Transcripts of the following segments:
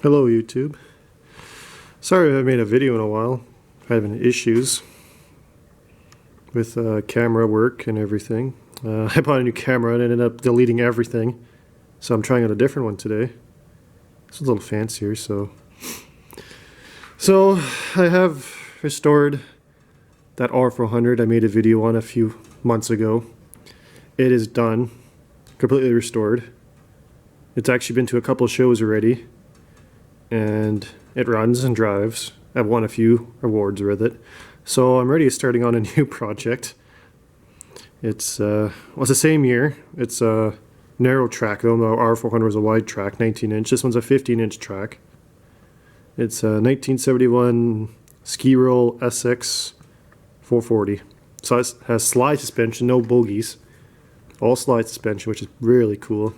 Hello YouTube. Sorry I haven't made a video in a while. Having issues with camera work and everything. I bought a new camera and ended up deleting everything. So I'm trying out a different one today. It's a little fancier, so I have restored that R400 I made a video on a few months ago. It is done. Completely restored. It's actually been to a couple of shows already. And it runs and drives. I've won a few awards with it. So I'm ready starting on a new project. It's the same year. It's a narrow track though. The R400 was a wide track, 19 inch. This one's a 15-inch track. It's a 1971 skiroule SX 440. So it has slide suspension, no bogies. All slide suspension, which is really cool.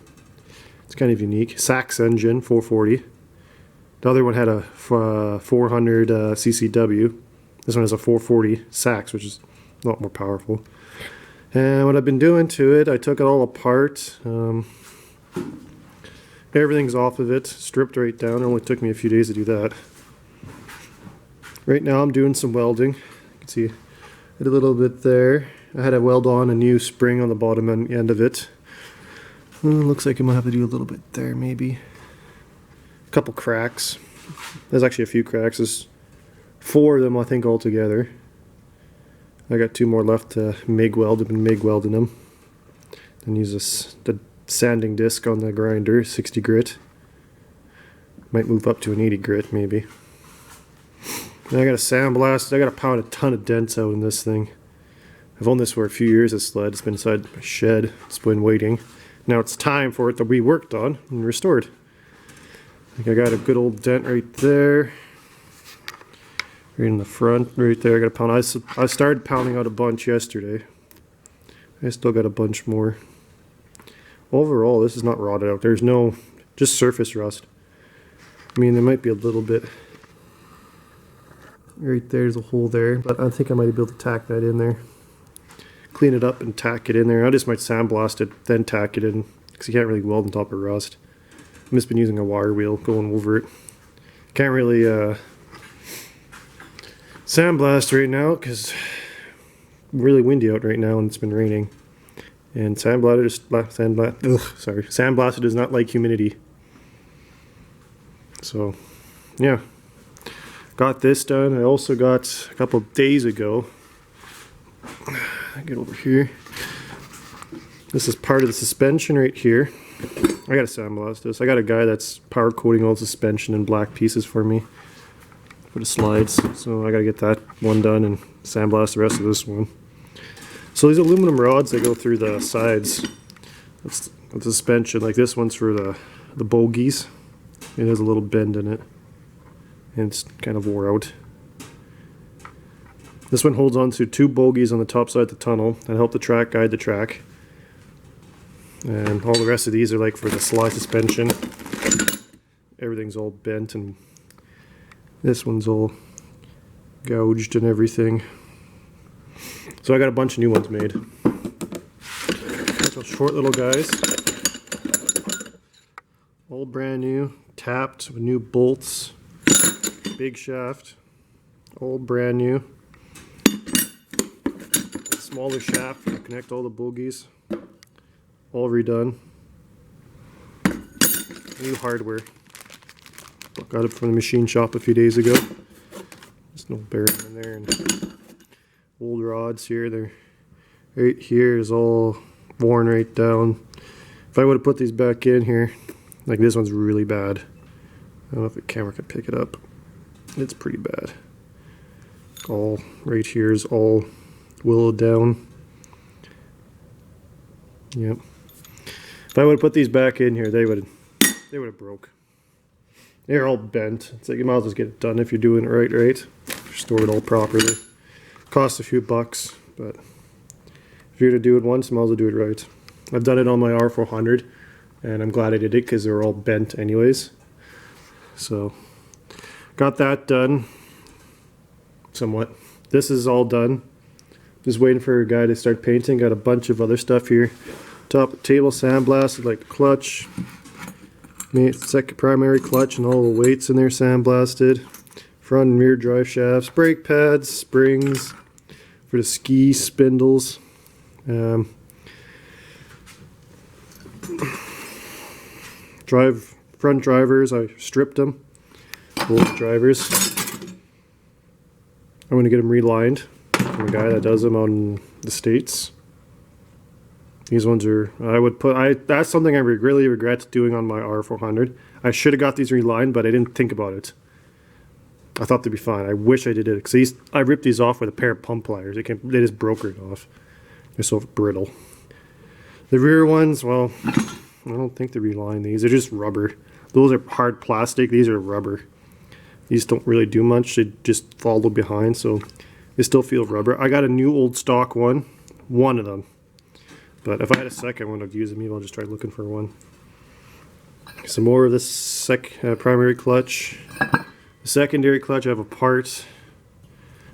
It's kind of unique. Sax engine, 440. The other one had a 400 CCW. This one has a 440 sax, which is a lot more powerful. And what I've been doing to it, I took it all apart. Everything's off of it, stripped right down. It only took me a few days to do that. Right now I'm doing some welding. You can see a little bit there. I had to weld on a new spring on the bottom end of it. Looks like I might have to do a little bit there maybe. A couple cracks. There's actually a few cracks. There's 4 of them I think altogether. I got 2 more left to MIG weld. I've been MIG welding them. And use the sanding disc on the grinder, 60 grit. Might move up to an 80 grit maybe. And I got a sandblast. I got to pound a ton of dents out in this thing. I've owned this for a few years, this sled. It's been inside my shed. It's been waiting. Now it's time for it to be worked on and restored. I got a good old dent right there. Right in the front, right there. I got a pound. I started pounding out a bunch yesterday. I still got a bunch more. Overall, this is not rotted out. There's no, just surface rust. I mean, there might be a little bit. Right there's a hole there, but I think I might be able to tack that in there. Clean it up and tack it in there. I just might sandblast it, then tack it in, because you can't really weld on top of rust. I've just been using a wire wheel going over it. Can't really sandblast right now because really windy out right now and it's been raining. And sandblaster does not like humidity. So, yeah. Got this done. I also got a couple days ago. Get over here. This is part of the suspension right here. I gotta sandblast this. I got a guy that's power coating all the suspension in black pieces for me for the slides. So I gotta get that one done and sandblast the rest of this one. So these aluminum rods that go through the sides, that's the suspension. Like this one's for the bogies. It has a little bend in it. And it's kind of wore out. This one holds on to 2 bogies on the top side of the tunnel that help the track guide the track. And all the rest of these are like for the slide suspension. Everything's all bent and this one's all gouged and everything. So I got a bunch of new ones made. Those short little guys. All brand new, tapped with new bolts. Big shaft. All brand new. Smaller shaft to connect all the bogies. All redone. New hardware. Got it from the machine shop a few days ago. There's no bearing in there. And old rods here. They're right here is all worn right down. If I would have put these back in here, like this one's really bad. I don't know if the camera can pick it up. It's pretty bad. All right here is all willowed down. Yep. If I would have put these back in here, they would have broke. They're all bent. It's like you might as well just get it done if you're doing it right. Store it all properly. Costs a few bucks, but if you're gonna do it once, you might as well do it right. I've done it on my R400, and I'm glad I did it because they were all bent anyways. So, got that done. Somewhat. This is all done. Just waiting for a guy to start painting. Got a bunch of other stuff here. Top table sandblasted like the clutch. Second primary clutch and all the weights in there sandblasted. Front and rear drive shafts, brake pads, springs for the ski spindles. Front drivers, I stripped them. Both drivers. I'm going to get them relined from a guy that does them out in the States. These ones are, that's something I really regret doing on my R400. I should have got these relined, but I didn't think about it. I thought they'd be fine. I wish I did it, because I ripped these off with a pair of pump pliers. They just broke it off. They're so brittle. The rear ones, well, I don't think they're relined these. They're just rubber. Those are hard plastic. These are rubber. These don't really do much. They just follow behind, so they still feel rubber. I got a new old stock one of them. But if I had a second one, I'd use them. Maybe I'll just try looking for one. Some more of this primary clutch. The secondary clutch, I have a part.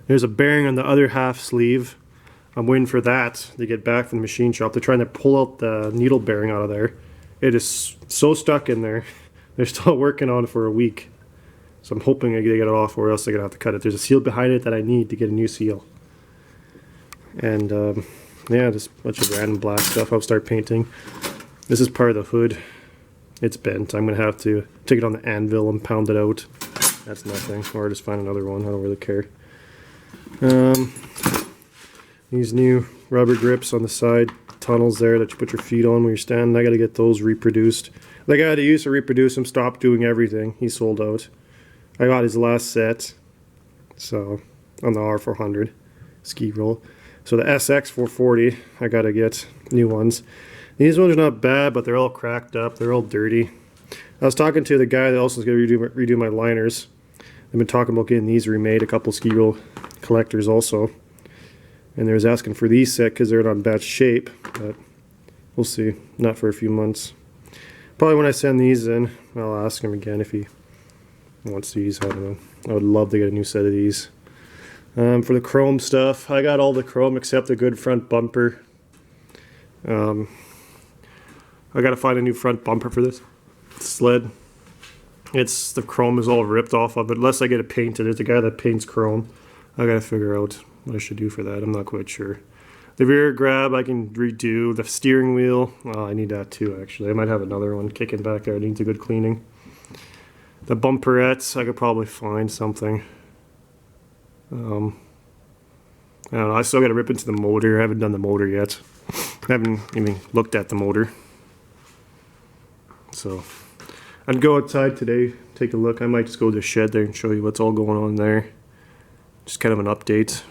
There's a bearing on the other half sleeve. I'm waiting for that to get back from the machine shop. They're trying to pull out the needle bearing out of there. It is so stuck in there. They're still working on it for a week. So I'm hoping they get it off, or else they're going to have to cut it. There's a seal behind it that I need to get a new seal. And yeah, just a bunch of random black stuff. I'll start painting. This is part of the hood. It's bent. I'm going to have to take it on the anvil and pound it out. That's nothing. Or just find another one. I don't really care. These new rubber grips on the side tunnels there that you put your feet on when you're standing. I got to get those reproduced. The guy that used to reproduce them stopped doing everything. He sold out. I got his last set. So, on the R400 skiroule. So the SX440, I got to get new ones. These ones are not bad, but they're all cracked up. They're all dirty. I was talking to the guy that also is going to redo my liners. I've been talking about getting these remade, a couple skiroule collectors also. And they was asking for these set because they're in on bad shape, but we'll see. Not for a few months. Probably when I send these in, I'll ask him again if he wants these. I don't know. I would love to get a new set of these. For the chrome stuff, I got all the chrome except the good front bumper. I gotta find a new front bumper for this sled. The chrome is all ripped off of it, unless I get it painted. There's a guy that paints chrome. I gotta figure out what I should do for that. I'm not quite sure. The rear grab I can redo. The steering wheel, I need that too actually. I might have another one kicking back there. It needs a good cleaning. The bumperettes, I could probably find something. I don't know, I still got to rip into the motor. I haven't done the motor yet. I haven't even looked at the motor. So, I'd go outside today, take a look. I might just go to the shed there and show you what's all going on there. Just kind of an update.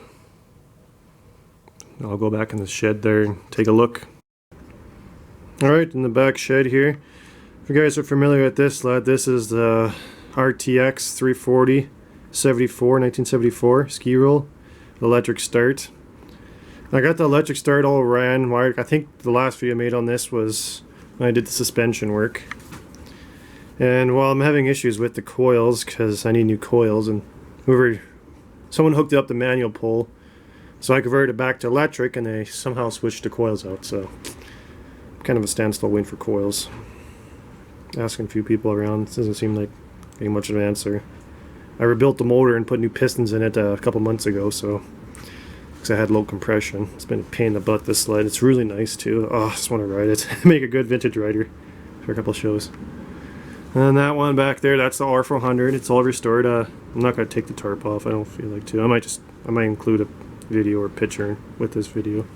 I'll go back in the shed there and take a look. Alright, in the back shed here. If you guys are familiar with this sled, this is the RTX 340. 1974 skiroule, electric start. I got the electric start all ran wired. I think the last video I made on this was when I did the suspension work. And while I'm having issues with the coils because I need new coils, and someone hooked up the manual pole, so I converted it back to electric, and they somehow switched the coils out. So kind of a standstill waiting for coils. Asking a few people around, it doesn't seem like getting much of an answer. I rebuilt the motor and put new pistons in it a couple months ago, so because I had low compression. It's been a pain in the butt, this sled. It's really nice too. Oh, I just want to ride it. Make a good vintage rider for a couple shows. And that one back there, that's the R400. It's all restored. I'm not going to take the tarp off. I don't feel like to. I might include a video or picture with this video.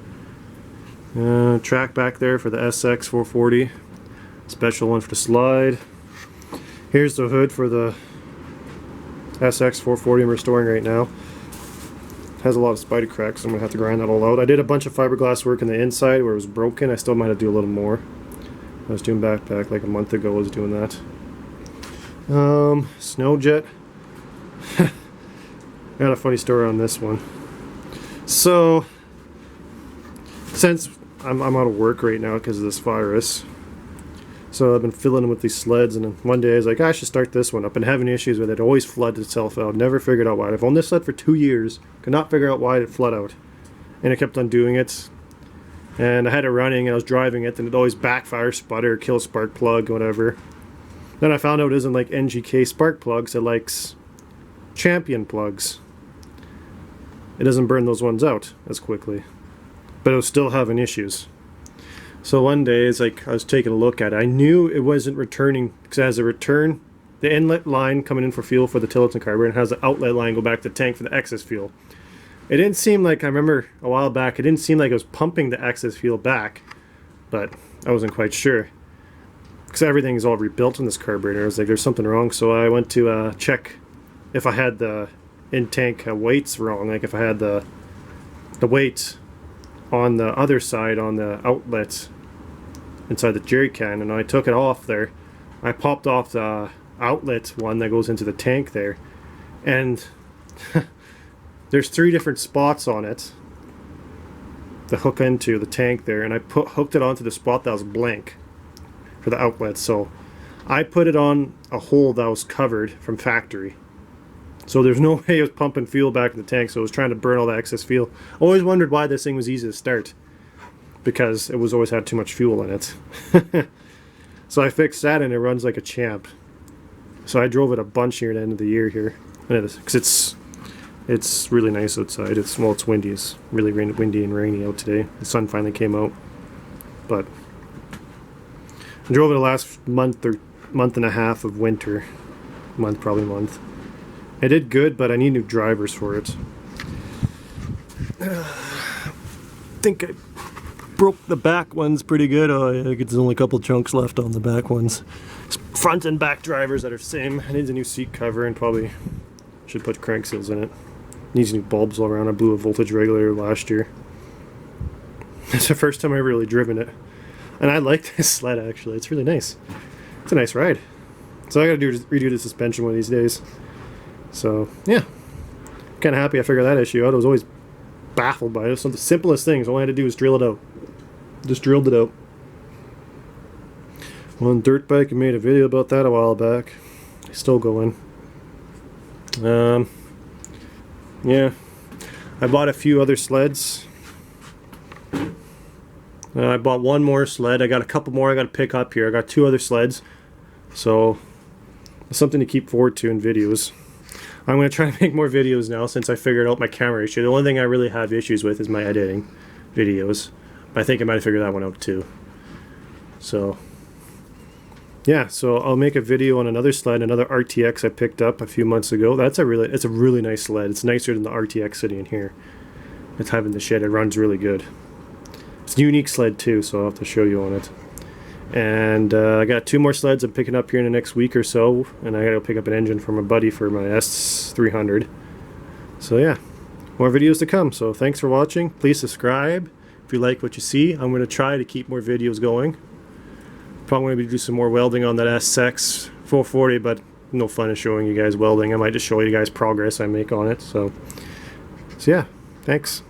Track back there for the SX440. Special one for the slide. Here's the hood for the SX440 I'm restoring right now. Has a lot of spider cracks, so I'm going to have to grind that all out. I did a bunch of fiberglass work in the inside where it was broken. I still might have to do a little more. I was doing back like a month ago I was doing that. Snow jet. I got a funny story on this one. So, since I'm out of work right now because of this virus, so I've been filling with these sleds, and then one day I was like, I should start this one. I've been having issues with it. It always floods itself out. Never figured out why. I've owned this sled for 2 years. Could not figure out why it flood out. And I kept on doing it. And I had it running, and I was driving it, and it always backfire, sputter, kill spark plug, whatever. Then I found out it isn't like NGK spark plugs, it likes Champion plugs. It doesn't burn those ones out as quickly, but it was still having issues. So one day, it's like I was taking a look at it. I knew it wasn't returning because it has a return, the inlet line coming in for fuel for the Tillotson carburetor, and has the outlet line go back to the tank for the excess fuel. It didn't seem like, I remember a while back, it didn't seem like it was pumping the excess fuel back, but I wasn't quite sure. Because everything is all rebuilt in this carburetor. I was like, there's something wrong, so I went to check if I had the in-tank weights wrong, like if I had the weight on the other side on the outlet inside the jerry can, and I took it off there. I popped off the outlet one that goes into the tank there, and there's 3 different spots on it to hook into the tank there, and I hooked it onto the spot that was blank for the outlet. So I put it on a hole that was covered from factory, so there's no way it was pumping fuel back in the tank, so it was trying to burn all the excess fuel. Always wondered why this thing was easy to start, because it was always had too much fuel in it. So I fixed that and it runs like a champ. So I drove it a bunch here at the end of the year here, because it's really nice outside. It's windy. It's really windy and rainy out today. The sun finally came out, but I drove it the last month or month and a half of winter. Probably month. I did good, but I need new drivers for it. I think I broke the back ones pretty good. Oh, yeah, there's only a couple chunks left on the back ones. Front and back drivers that are same. I need a new seat cover and probably should put crank seals in it. Needs new bulbs all around. I blew a voltage regulator last year. It's the first time I've really driven it. And I like this sled actually. It's really nice. It's a nice ride. So I gotta redo the suspension one of these days. So yeah, kind of happy I figured that issue out. I was always baffled by it. So the simplest things, all I had to do was drill it out. Just drilled it out. One dirt bike, I made a video about that a while back. Still going. Yeah, I bought a few other sleds. I bought one more sled. I got a couple more I got to pick up here. I got 2 other sleds, so something to keep forward to in videos. I'm going to try to make more videos now since I figured out my camera issue. The only thing I really have issues with is my editing videos. But I think I might have figured that one out too. So yeah, so I'll make a video on another sled, another RTX I picked up a few months ago. It's a really nice sled. It's nicer than the RTX sitting in here. It's having the shed. It runs really good. It's a unique sled too, so I'll have to show you on it. And I got 2 more sleds I'm picking up here in the next week or so, and I gotta pick up an engine from a buddy for my S300. So yeah, more videos to come. So thanks for watching. Please subscribe if you like what you see. I'm gonna try to keep more videos going. Probably going to do some more welding on that SX 440, but no fun in showing you guys welding. I might just show you guys progress I make on it. So yeah, thanks.